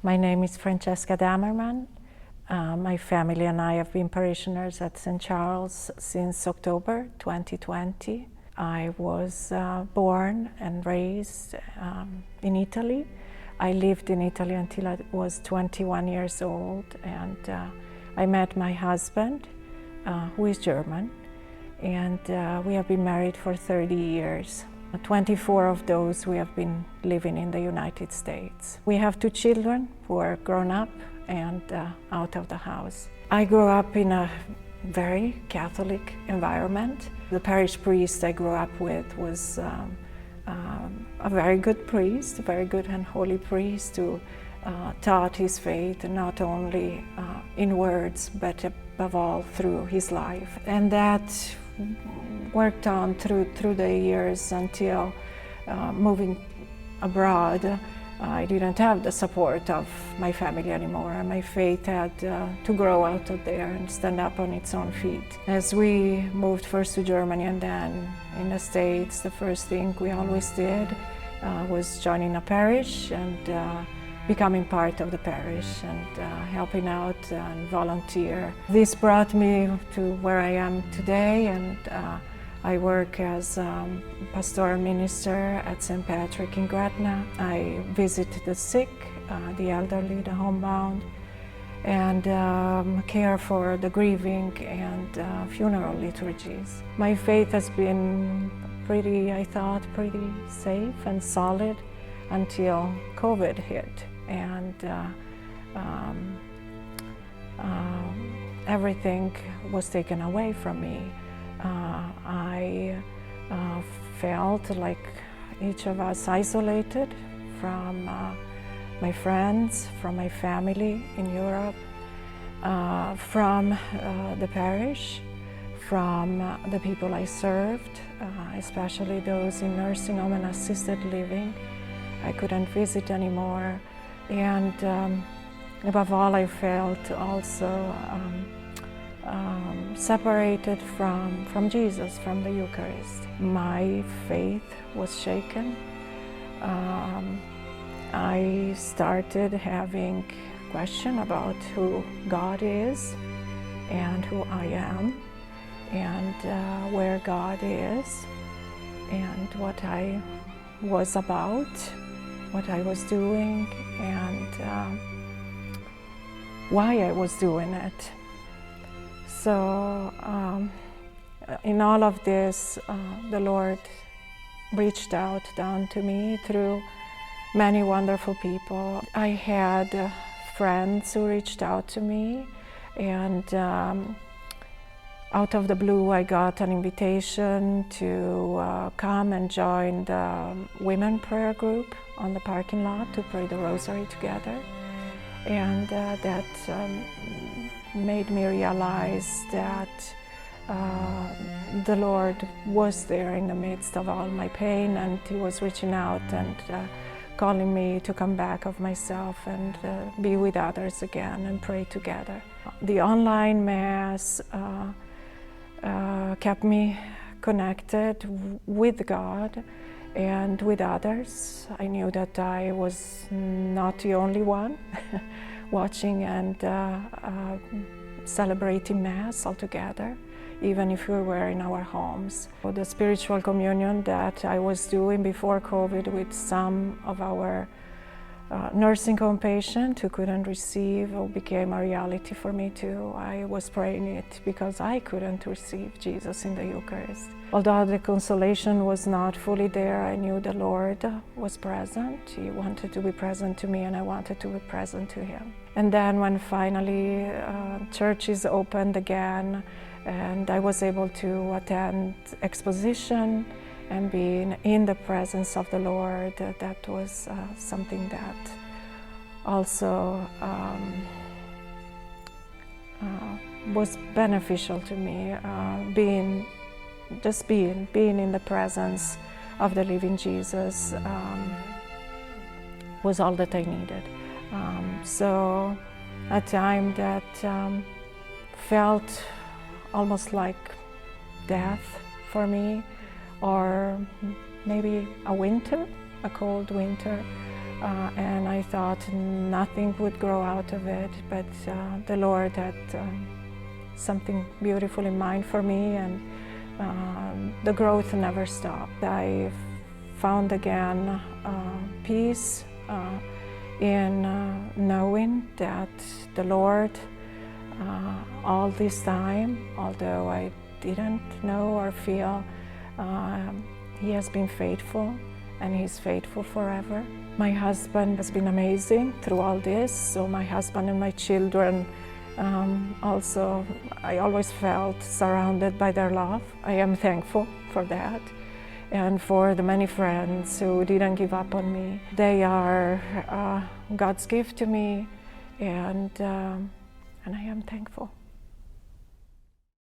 My name is Francesca Dammermann. My family and I have been parishioners at St. Charles since October 2020. I was born and raised in Italy. I lived in Italy until I was 21 years old, and I met my husband, who is German, and we have been married for 30 years. 24 of those we have been living in the United States. We have 2 children who are grown up and out of the house. I grew up in a very Catholic environment. The parish priest I grew up with was a very good priest, a very good and holy priest who taught his faith not only in words but above all through his life. And that worked on through the years until moving abroad. I didn't have the support of my family anymore. My faith had to grow out of there and stand up on its own feet. As we moved first to Germany and then in the States, the first thing we always did was joining a parish and becoming part of the parish and helping out and volunteer. This brought me to where I am today, and I work as pastoral minister at St. Patrick in Gretna. I visit the sick, the elderly, the homebound, and care for the grieving and funeral liturgies. My faith has been I thought, pretty safe and solid until COVID hit, and everything was taken away from me. I felt like each of us isolated from my friends, from my family in Europe, from the parish, from the people I served, especially those in nursing home and assisted living. I couldn't visit anymore, and above all I felt also separated from Jesus, from the Eucharist. My faith was shaken. I started having question about who God is and who I am, and where God is, and what I was about, what I was doing, and why I was doing it. So in all of this, the Lord reached out down to me through many wonderful people. I had friends who reached out to me, and out of the blue I got an invitation to come and join the women prayer group on the parking lot to pray the rosary together. And that made me realize that the Lord was there in the midst of all my pain, and He was reaching out and calling me to come back of myself and be with others again and pray together. The online Mass kept me connected with God and with others. I knew that I was not the only one watching and celebrating Mass all together, even if we were in our homes. The spiritual communion that I was doing before COVID with some of our nursing home patients who couldn't receive became a reality for me too. I was praying it because I couldn't receive Jesus in the Eucharist. Although the consolation was not fully there, I knew the Lord was present. He wanted to be present to me, and I wanted to be present to Him. And then when finally churches opened again, and I was able to attend exposition and being in the presence of the Lord, that was something that also was beneficial to me. Being in the presence of the living Jesus was all that I needed. So a time that felt almost like death for me, or maybe a winter, a cold winter, and I thought nothing would grow out of it, but the Lord had something beautiful in mind for me, and the growth never stopped. I found again peace in knowing that the Lord, all this time, although I didn't know or feel, He has been faithful, and He's faithful forever. My husband has been amazing through all this, so my husband and my children also, I always felt surrounded by their love. I am thankful for that, and for the many friends who didn't give up on me. They are God's gift to me, and I am thankful.